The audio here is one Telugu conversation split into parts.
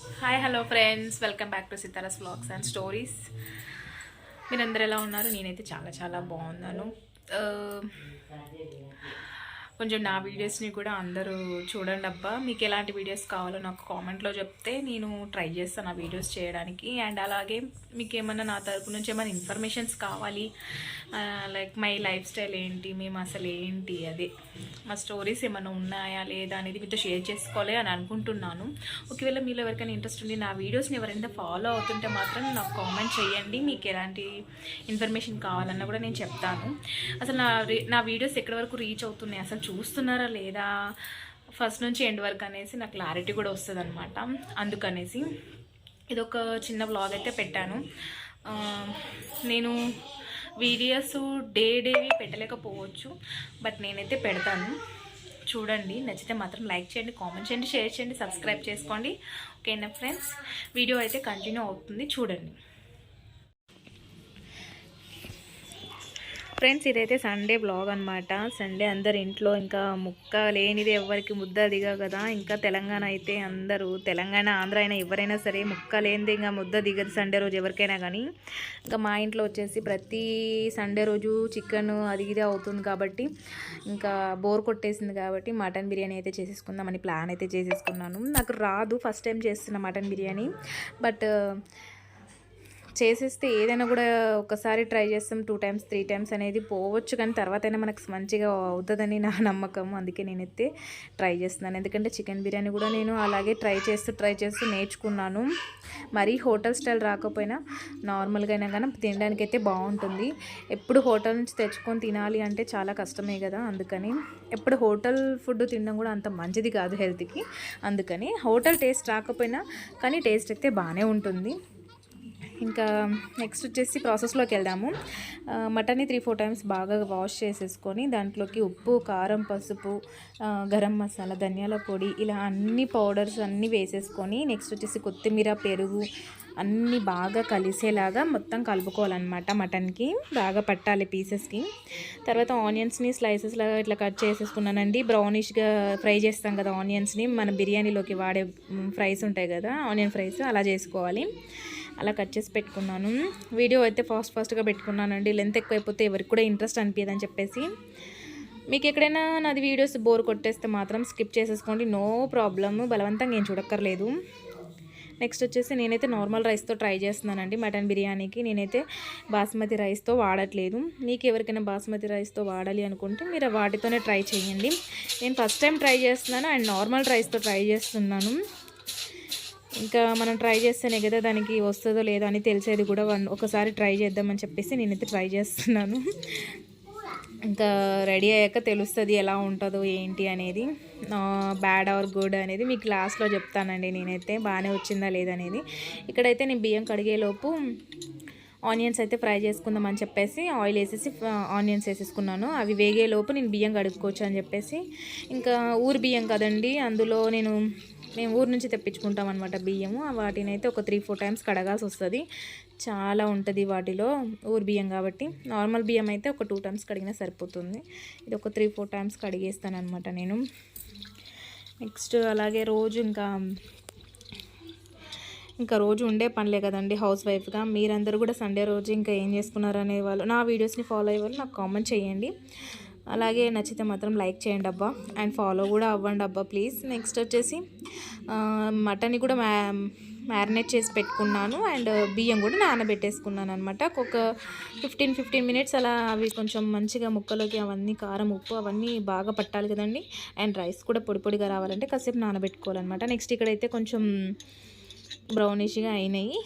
Hi hello friends, welcome back to Sitara's vlogs and stories. మీరందరూ ఎలా ఉన్నారు? నేనైతే చాలా చాలా బాగున్నాను. కొంచెం నా వీడియోస్ని కూడా అందరూ చూడండి అబ్బా. మీకు ఎలాంటి వీడియోస్ కావాలో నాకు కామెంట్లో చెప్తే నేను ట్రై చేస్తాను ఆ వీడియోస్ చేయడానికి. అండ్ అలాగే మీకు ఏమన్నా నా తరపు నుంచి ఏమైనా ఇన్ఫర్మేషన్స్ కావాలి, లైక్ మై లైఫ్ స్టైల్ ఏంటి, మేము అసలు ఏంటి, అదే మా స్టోరీస్ ఏమైనా ఉన్నాయా లేదా అనేది మీతో షేర్ చేసుకోవాలి అని అనుకుంటున్నాను. ఒకవేళ మీలో ఎవరికైనా ఇంట్రెస్ట్ ఉండి నా వీడియోస్ని ఎవరైనా ఫాలో అవుతుంటే మాత్రం నాకు కామెంట్ చేయండి. మీకు ఎలాంటి ఇన్ఫర్మేషన్ కావాలన్నా కూడా నేను చెప్తాను. అసలు నా వీడియోస్ ఎక్కడి వరకు రీచ్ అవుతున్నాయి, అసలు చూస్తున్నారా లేదా, ఫస్ట్ నుంచి ఎండ్ వరకు అనేసి నాకు క్లారిటీ కూడా వస్తుంది అనమాట. అందుకనేసి ఇదొక చిన్న వ్లాగ్ అయితే పెట్టాను. నేను వీడియోస్ డేవి పెట్టలేకపోవచ్చు, బట్ నేనైతే పెడతాను. చూడండి, నచ్చితే మాత్రం లైక్ చేయండి, కామెంట్ చేయండి, షేర్ చేయండి, సబ్స్క్రైబ్ చేసుకోండి. ఓకేనా ఫ్రెండ్స్, వీడియో అయితే కంటిన్యూ అవుతుంది, చూడండి. ఫ్రెండ్స్, ఇదైతే సండే బ్లాగ్ అనమాట. సండే అందరు ఇంట్లో, ఇంకా ముక్క లేనిది ఎవరికి ముద్ద దిగా కదా. ఇంకా తెలంగాణ అయితే అందరూ, తెలంగాణ ఆంధ్ర అయినా ఎవరైనా సరే ముక్క లేనిది ఇంకా ముద్ద దిగదు సండే రోజు ఎవరికైనా కానీ. ఇంకా మా ఇంట్లో వచ్చేసి ప్రతి సండే రోజు చికెన్ అది ఇది అవుతుంది కాబట్టి ఇంకా బోర్ కొట్టేసింది కాబట్టి మటన్ బిర్యానీ అయితే చేసేసుకుందామని ప్లాన్ అయితే చేసేసుకున్నాను. నాకు రాదు, ఫస్ట్ టైం చేస్తున్న మటన్ బిర్యానీ. బట్ చేసేస్తే ఏదైనా కూడా ఒకసారి ట్రై చేస్తాం, 2 times 3 times అనేది పోవచ్చు, కానీ తర్వాత అయినా మనకు మంచిగా అవుతుందని నా నమ్మకం. అందుకే నేనైతే ట్రై చేస్తున్నాను. ఎందుకంటే చికెన్ బిర్యానీ కూడా నేను అలాగే ట్రై చేస్తూ నేర్చుకున్నాను. మరీ హోటల్ స్టైల్ రాకపోయినా నార్మల్గా అయినా కానీ తినడానికి అయితే బాగుంటుంది. ఎప్పుడు హోటల్ నుంచి తెచ్చుకొని తినాలి అంటే చాలా కష్టమే కదా. అందుకని ఎప్పుడు హోటల్ ఫుడ్ తినడం కూడా అంత మంచిది కాదు హెల్త్కి. అందుకని హోటల్ టేస్ట్ రాకపోయినా కానీ టేస్ట్ అయితే బాగానే ఉంటుంది. ఇంకా నెక్స్ట్ వచ్చేసి ప్రాసెస్లోకి వెళ్దాము. మటన్ని 3-4 times బాగా వాష్ చేసేసుకొని దాంట్లోకి ఉప్పు, కారం, పసుపు, గరం మసాలా, ధనియాల పొడి, ఇలా అన్ని పౌడర్స్ అన్నీ వేసేసుకొని నెక్స్ట్ వచ్చేసి కొత్తిమీర, పెరుగు అన్నీ బాగా కలిసేలాగా మొత్తం కలుపుకోవాలన్నమాట. మటన్కి బాగా పట్టాలి పీసెస్కి. తర్వాత ఆనియన్స్ని స్లైసెస్ లాగా ఇట్లా కట్ చేసేసుకున్నానండి. బ్రౌనిష్గా ఫ్రై చేస్తాం కదా ఆనియన్స్ని, మన బిర్యానీలోకి వాడే ఫ్రైస్ ఉంటాయి కదా, ఆనియన్ ఫ్రైస్ అలా చేసుకోవాలి. అలా కట్ చేసి పెట్టుకున్నాను. వీడియో అయితే ఫాస్ట్గా పెట్టుకున్నానండి, లెంత్ ఎక్కువైపోతే ఎవరికి కూడా ఇంట్రెస్ట్ అనిపించదని చెప్పేసి. మీకు ఎక్కడైనా నాది వీడియోస్ బోర్ కొట్టేస్తే మాత్రం స్కిప్ చేసేసుకోండి, నో ప్రాబ్లమ్, బలవంతంగా ఏం చూడక్కర్లేదు. నెక్స్ట్ వచ్చేసి నేనైతే నార్మల్ రైస్తో ట్రై చేస్తున్నానండి మటన్ బిర్యానీకి. నేనైతే బాస్మతి రైస్తో వాడట్లేదు. మీకు ఎవరికైనా బాస్మతి రైస్తో వాడాలి అనుకుంటే మీరు వాటితోనే ట్రై చేయండి. నేను ఫస్ట్ టైం ట్రై చేస్తున్నాను అండ్ నార్మల్ రైస్తో ట్రై చేస్తున్నాను. ఇంకా మనం ట్రై చేస్తేనే కదా దానికి వస్తుందో లేదో అని తెలిసేది కూడా. ఒకసారి ట్రై చేద్దామని చెప్పేసి నేనైతే ట్రై చేస్తున్నాను. ఇంకా రెడీ అయ్యాక తెలుస్తుంది ఎలా ఉంటుందో ఏంటి అనేది, బ్యాడ్ ఆర్ గుడ్ అనేది మీకు లాస్ట్లో చెప్తానండి. నేనైతే బాగానే వచ్చిందా లేదనేది. ఇక్కడైతే నేను బియ్యం కడిగేలోపు ఆనియన్స్ అయితే ఫ్రై చేసుకుందాం అని చెప్పేసి ఆయిల్ వేసేసి ఆనియన్స్ వేసేసుకున్నాను. అవి వేగేలోపు నేను బియ్యం కడుక్కోవచ్చు అని చెప్పేసి, ఇంకా ఊరు బియ్యం కదండి, అందులో మేము ఊరు నుంచి తెప్పించుకుంటాం అనమాట బియ్యము. వాటిని అయితే ఒక 3-4 times కడగాల్సి వస్తుంది, చాలా ఉంటుంది వాటిలో ఊరు బియ్యం కాబట్టి. నార్మల్ బియ్యం అయితే ఒక 2 times కడిగినా సరిపోతుంది. ఇది ఒక 3-4 times కడిగేస్తాను అనమాట నేను. నెక్స్ట్ అలాగే రోజు ఇంకా రోజు ఉండే పనులే కదండి హౌస్ వైఫ్గా. మీరందరూ కూడా సండే రోజు ఇంకా ఏం చేసుకున్నారు అనే వాళ్ళు, నా వీడియోస్ని ఫాలో అయ్యే వాళ్ళు నాకు కామెంట్ చేయండి. అలాగే నచ్చితే మాత్రం లైక్ చేయండి అబ్బా, అండ్ ఫాలో కూడా అవ్వండి అబ్బా ప్లీజ్. నెక్స్ట్ వచ్చేసి మటన్ని కూడా మ్యారినేట్ చేసి పెట్టుకున్నాను అండ్ బియ్యం కూడా నానబెట్టేసుకున్నాను అనమాట. ఒక 15 minutes అలా అవి కొంచెం మంచిగా ముక్కలోకి అవన్నీ కారం, ఉప్పు అవన్నీ బాగా పట్టాలి కదండి. అండ్ రైస్ కూడా పొడిగా రావాలంటే కాసేపు నానబెట్టుకోవాలన్నమాట. నెక్స్ట్ ఇక్కడైతే కొంచెం బ్రౌనిష్గా అయినాయి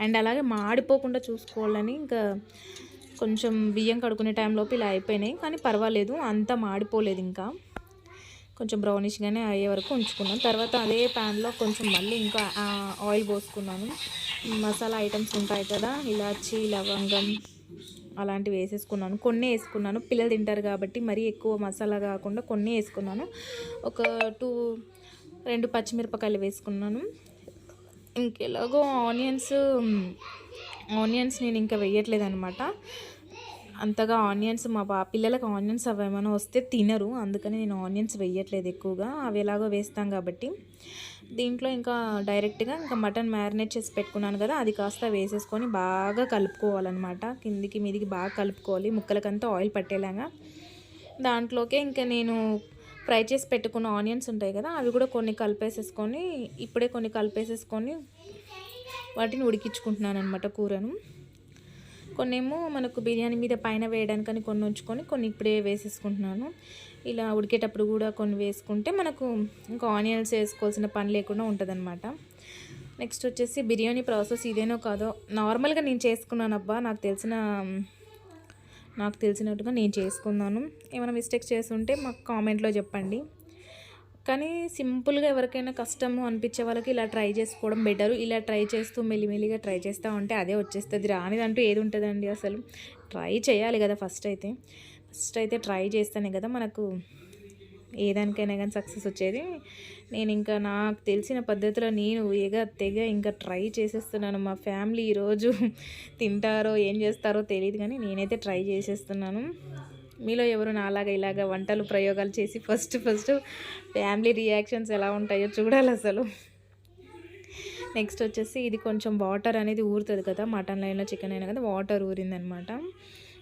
అండ్ అలాగే మాడిపోకుండా చూసుకోవాలని ఇంకా కొంచెం బియ్యం కడుక్కునే టైంలోపు ఇలా అయిపోయినాయి, కానీ పర్వాలేదు, అంతా మాడిపోలేదు. ఇంకా కొంచెం బ్రౌనిష్గానే అయ్యే వరకు ఉంచుకున్నాను. తర్వాత అదే ప్యాన్లో కొంచెం మళ్ళీ ఇంకా ఆయిల్ పోసుకున్నాను. మసాలా ఐటమ్స్ ఉంటాయి కదా, ఇలాచి, లవంగం అలాంటివి వేసేసుకున్నాను. కొన్ని వేసుకున్నాను, పిల్లలు తింటారు కాబట్టి మరీ ఎక్కువ మసాలా కాకుండా కొన్ని వేసుకున్నాను. ఒక 2 పచ్చిమిరపకాయలు వేసుకున్నాను. ఇంకెలాగో ఆనియన్స్ నేను ఇంకా వేయట్లేదు అనమాట. అంతగా ఆనియన్స్ మా పిల్లలకు ఆనియన్స్ అవేమైనా వస్తే తినరు, అందుకని నేను ఆనియన్స్ వేయట్లేదు ఎక్కువగా. అవి ఎలాగో వేస్తాం కాబట్టి. దీంట్లో ఇంకా డైరెక్ట్గా ఇంకా మటన్ మ్యారినేట్ చేసి పెట్టుకున్నాను కదా, అది కాస్త వేసేసుకొని బాగా కలుపుకోవాలన్నమాట. కిందికి మీదికి బాగా కలుపుకోవాలి, ముక్కలకంతా ఆయిల్ పట్టేలాగా. దాంట్లోకే ఇంకా నేను ఫ్రై చేసి పెట్టుకున్న ఆనియన్స్ ఉంటాయి కదా, అవి కూడా కొన్ని కలిపేసేసుకొని, ఇప్పుడే కొన్ని కలిపేసేసుకొని వాటిని ఉడికించుకుంటున్నాను అనమాట కూరను. కొన్నేమో మనకు బిర్యానీ మీద పైన వేయడానికని కొన్ని ఉంచుకొని కొన్ని ఇప్పుడే వేసేసుకుంటున్నాను. ఇలా ఉడికేటప్పుడు కూడా కొన్ని వేసుకుంటే మనకు ఇంకా ఆనియన్స్ వేసుకోవాల్సిన పని లేకుండా ఉంటుందన్నమాట. నెక్స్ట్ వచ్చేసి బిర్యానీ ప్రాసెస్ ఇదేనో కాదో నార్మల్గా నేను చేసుకున్నాను అబ్బా, నాకు తెలిసినట్టుగా నేను చేసుకున్నాను. ఏమైనా మిస్టేక్స్ చేస్తుంటే మాకు కామెంట్లో చెప్పండి. కానీ సింపుల్గా ఎవరికైనా కష్టము అనిపించే వాళ్ళకి ఇలా ట్రై చేసుకోవడం బెటరు. ఇలా ట్రై చేస్తూ మెల్లిమెల్లిగా ట్రై చేస్తూ ఉంటే అదే వచ్చేస్తుంది. రానిదంటూ ఏది ఉంటుందండి అసలు. ట్రై చేయాలి కదా ఫస్ట్ అయితే ట్రై చేస్తేనే కదా మనకు ఏదానికైనా కానీ సక్సెస్ వచ్చేది. నేను ఇంకా నాకు తెలిసిన పద్ధతిలో నేను తెగ ఇంకా ట్రై చేసేస్తున్నాను. మా ఫ్యామిలీ ఈరోజు తింటారో ఏం చేస్తారో తెలియదు, కానీ నేనైతే ట్రై చేసేస్తున్నాను. మీలో ఎవరు నాలాగా ఇలాగ వంటలు ప్రయోగాలు చేసి ఫస్ట్ ఫ్యామిలీ రియాక్షన్స్ ఎలా ఉంటాయో చూడాలి అసలు. నెక్స్ట్ వచ్చేసి ఇది కొంచెం వాటర్ అనేది ఊరుతుంది కదా, మటన్లో అయినా చికెన్ అయినా కదా, వాటర్ ఊరిందనమాట.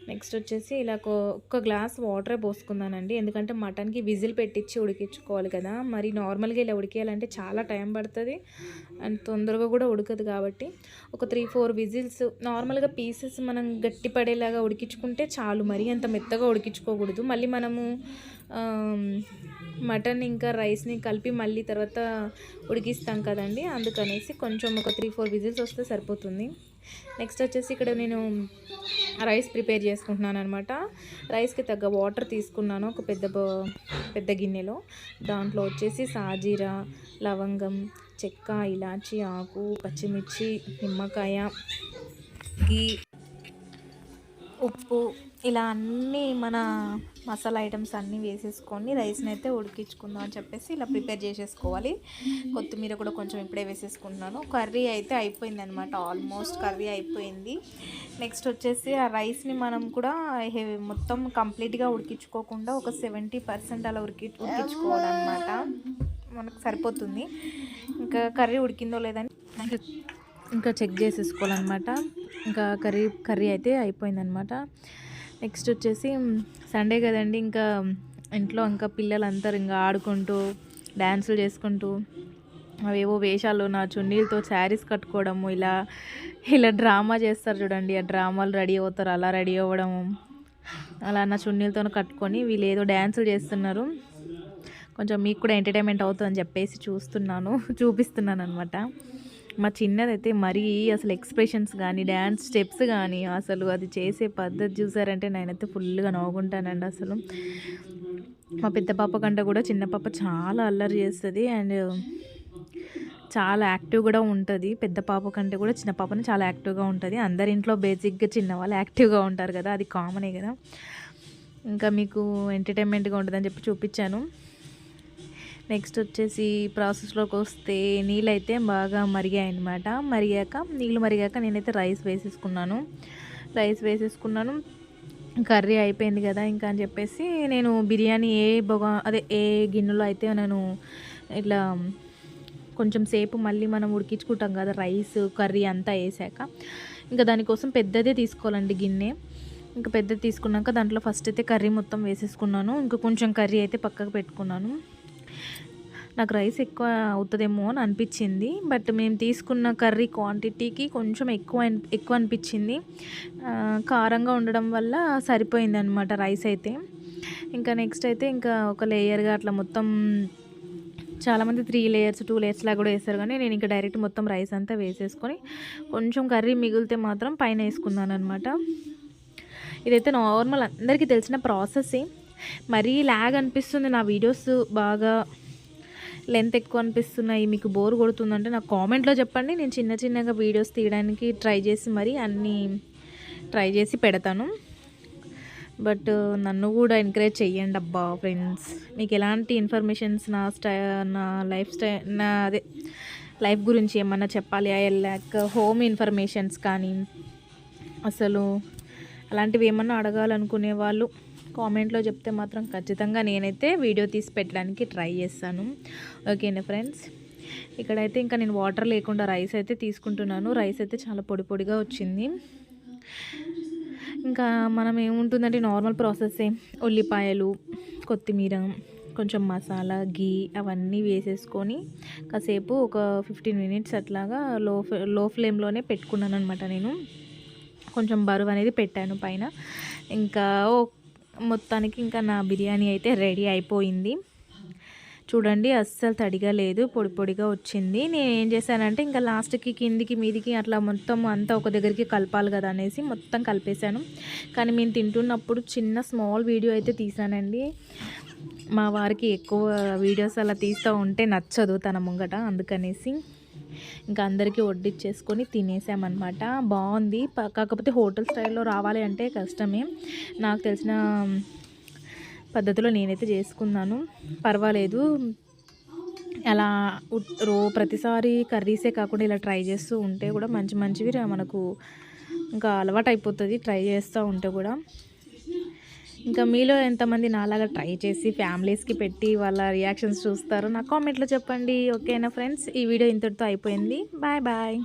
నెక్స్ట్ వచ్చేసి ఇలా ఒక్క గ్లాస్ వాటరే పోసుకున్నానండి, ఎందుకంటే మటన్కి విజిల్ పెట్టించి ఉడికించుకోవాలి కదా. మరి నార్మల్గా ఇలా ఉడికేయాలంటే చాలా టైం పడుతుంది అండ్ తొందరగా కూడా ఉడకదు. కాబట్టి ఒక 3-4 విజిల్స్ నార్మల్గా పీసెస్ మనం గట్టి పడేలాగా ఉడికించుకుంటే చాలు. మరీ అంత మెత్తగా ఉడికించుకోకూడదు. మళ్ళీ మనము మటన్ ఇంకా రైస్ని కలిపి మళ్ళీ తర్వాత ఉడికిస్తాం కదండి, అందుకనేసి కొంచెం ఒక 3-4 విజిల్స్ వస్తే సరిపోతుంది. నెక్స్ట్ వచ్చేసి ఇక్కడ నేను రైస్ ప్రిపేర్ చేసుకుంటున్నాను అనమాట. రైస్కి తగ్గ వాటర్ తీసుకున్నాను ఒక పెద్ద గిన్నెలో. దాంట్లో వచ్చేసి సాజీరా, లవంగం, చెక్క, ఇలాచి ఆకు, పచ్చిమిర్చి, నిమ్మకాయ, గీ, ఉప్పు, ఇలా అన్నీ మన మసాలా ఐటమ్స్ అన్నీ వేసేసుకొని రైస్ని అయితే ఉడికించుకుందాం అని చెప్పేసి ఇలా ప్రిపేర్ చేసేసుకోవాలి. కొత్తిమీర కూడా కొంచెం ఇప్పుడే వేసేసుకుంటున్నాను. కర్రీ అయితే అయిపోయింది అనమాట, ఆల్మోస్ట్ కర్రీ అయిపోయింది. నెక్స్ట్ వచ్చేసి ఆ రైస్ని మనం కూడా మొత్తం కంప్లీట్గా ఉడికించుకోకుండా ఒక 70% అలా ఉడికించుకోవాలన్నమాట, మనకు సరిపోతుంది. ఇంకా కర్రీ ఉడికిందో లేదని ఇంకా చెక్ చేసేసుకోవాలన్నమాట. ఇంకా కర్రీ అయితే అయిపోయిందనమాట. నెక్స్ట్ వచ్చేసి సండే కదండి, ఇంకా ఇంట్లో ఇంకా పిల్లలందరూ ఇంకా ఆడుకుంటూ డ్యాన్సులు చేసుకుంటూ అవేవో వేషాలు నా చున్నీలతో శారీస్ కట్టుకోవడము, ఇలా డ్రామా చేస్తారు చూడండి, ఆ డ్రామాలు రెడీ అవుతారు, అలా రెడీ అవ్వడము, అలా నా చున్నీలతో కట్టుకొని వీళ్ళు ఏదో డ్యాన్సులు చేస్తున్నారు. కొంచెం మీకు కూడా ఎంటర్టైన్మెంట్ అవుతుందని చెప్పేసి చూపిస్తున్నాను అనమాట. మా చిన్నదైతే మరీ అసలు ఎక్స్ప్రెషన్స్ కానీ డ్యాన్స్ స్టెప్స్ కానీ అసలు అది చేసే పద్ధతి చూసారంటే నేనైతే ఫుల్గా నవ్వుకుంటానండి అసలు. మా పెద్ద పాప కంటే కూడా చిన్న పాప చాలా అల్లరి చేస్తుంది అండ్ చాలా యాక్టివ్ కూడా ఉంటుంది. పెద్ద పాప కంటే కూడా చిన్న పాపని చాలా యాక్టివ్గా ఉంటుంది. అందరి ఇంట్లో బేసిక్గా చిన్నవాళ్ళు యాక్టివ్గా ఉంటారు కదా, అది కామనే కదా. ఇంకా మీకు ఎంటర్టైన్మెంట్గా ఉంటుందని చెప్పి చూపించాను. నెక్స్ట్ వచ్చేసి ప్రాసెస్లోకి వస్తే నీళ్ళైతే బాగా మరిగాయి అన్నమాట. నీళ్ళు మరిగాక నేనైతే రైస్ వేసేసుకున్నాను. కర్రీ అయిపోయింది కదా ఇంకా అని చెప్పేసి నేను బిర్యానీ ఏ గిన్నెలో అయితే నేను ఇట్లా కొంచెం సేపు మళ్ళీ మనం ఉడికించుకుంటాం కదా రైస్ కర్రీ అంతా వేసాక, ఇంకా దానికోసం పెద్దదే తీసుకోవాలండి గిన్నె. ఇంకా పెద్దది తీసుకున్నాక దాంట్లో ఫస్ట్ అయితే కర్రీ మొత్తం వేసేసుకున్నాను. ఇంకా కొంచెం కర్రీ అయితే పక్కకు పెట్టుకున్నాను. నాకు రైస్ ఎక్కువ అవుతుందేమో అని అనిపించింది, బట్ మేము తీసుకున్న కర్రీ క్వాంటిటీకి కొంచెం ఎక్కువ అనిపించింది. కారంగా ఉండడం వల్ల సరిపోయింది అనమాట రైస్ అయితే. ఇంకా నెక్స్ట్ అయితే ఇంకా ఒక లేయర్గా అట్లా మొత్తం చాలామంది 3 లేయర్స్ 2 లేయర్స్ లాగా కూడా వేస్తారు, కానీ నేను ఇంకా డైరెక్ట్ మొత్తం రైస్ అంతా వేసేసుకొని కొంచెం కర్రీ మిగిలితే మాత్రం పైన వేసుకున్నాను అనమాట. ఇదైతే నార్మల్ అందరికీ తెలిసిన ప్రాసెసే. మరీ లాగ్ అనిపిస్తుంది నా వీడియోస్, బాగా లెంత్ ఎక్కువ అనిపిస్తున్నాయి, మీకు బోర్ కొడుతుందంటే నాకు కామెంట్లో చెప్పండి. నేను చిన్నగా వీడియోస్ తీయడానికి ట్రై చేసి పెడతాను. బట్ నన్ను కూడా ఎంకరేజ్ చెయ్యండి అబ్బా ఫ్రెండ్స్. మీకు ఎలాంటి ఇన్ఫర్మేషన్స్ నా లైఫ్ గురించి ఏమన్నా చెప్పాలి, లైక్ హోమ్ ఇన్ఫర్మేషన్స్ కానీ అసలు అలాంటివి ఏమన్నా అడగాలనుకునే వాళ్ళు కామెంట్లో చెప్తే మాత్రం ఖచ్చితంగా నేనైతే వీడియో తీసి పెట్టడానికి ట్రై చేస్తాను. ఓకేనా ఫ్రెండ్స్, ఇక్కడైతే ఇంకా నేను వాటర్ లేకుండా రైస్ అయితే తీసుకుంటున్నాను. రైస్ అయితే చాలా పొడి పొడిగా వచ్చింది. ఇంకా మనం ఏముంటుందంటే నార్మల్ ప్రాసెస్సే. ఉల్లిపాయలు, కొత్తిమీర, కొంచెం మసాలా, ఘీ అవన్నీ వేసేసుకొని కాసేపు ఒక 15 మినిట్స్ అట్లాగా లో ఫ్లేమ్లోనే పెట్టుకున్నాను అనమాట నేను. కొంచెం బరువు అనేది పెట్టాను పైన. ఇంకా మొత్తానికి ఇంకా నా బిర్యానీ అయితే రెడీ అయిపోయింది. చూడండి అస్సలు తడిగా లేదు, పొడి పొడిగా వచ్చింది. నేను ఏం చేశానంటే ఇంకా లాస్ట్కి కిందికి మీదికి అట్లా మొత్తం అంతా ఒక దగ్గరికి కలపాలి కదా అనేసి మొత్తం కలిపేశాను. కానీ మేము తింటున్నప్పుడు చిన్న స్మాల్ వీడియో అయితే తీసానండి. మా వారికి ఎక్కువ వీడియోస్ అలా తీస్తూ ఉంటే నచ్చదు తన ముంగట, అందుకనేసి ఇంకా అందరికీ వడ్డిచ్చేసుకొని తినేసామన్నమాట. బాగుంది. కాకపోతే హోటల్ స్టైల్లో రావాలి అంటే కష్టమే. నాకు తెలిసిన పద్ధతిలో నేనైతే చేసుకున్నాను, పర్వాలేదు. అలా ప్రతిసారి కర్రీసే కాకుండా ఇలా ట్రై చేస్తూ ఉంటే కూడా మంచి మంచివి మనకు ఇంకా అలవాటు అయిపోతుంది, ట్రై చేస్తూ ఉంటే కూడా. ఇంకా మీలో ఎంతమంది నాలాగా ట్రై చేసి ఫ్యామిలీస్కి పెట్టి వాళ్ళ రియాక్షన్స్ చూస్తారో నాకు కామెంట్లో చెప్పండి. ఓకేనా ఫ్రెండ్స్, ఈ వీడియో ఇంతటితో అయిపోయింది. Bye bye.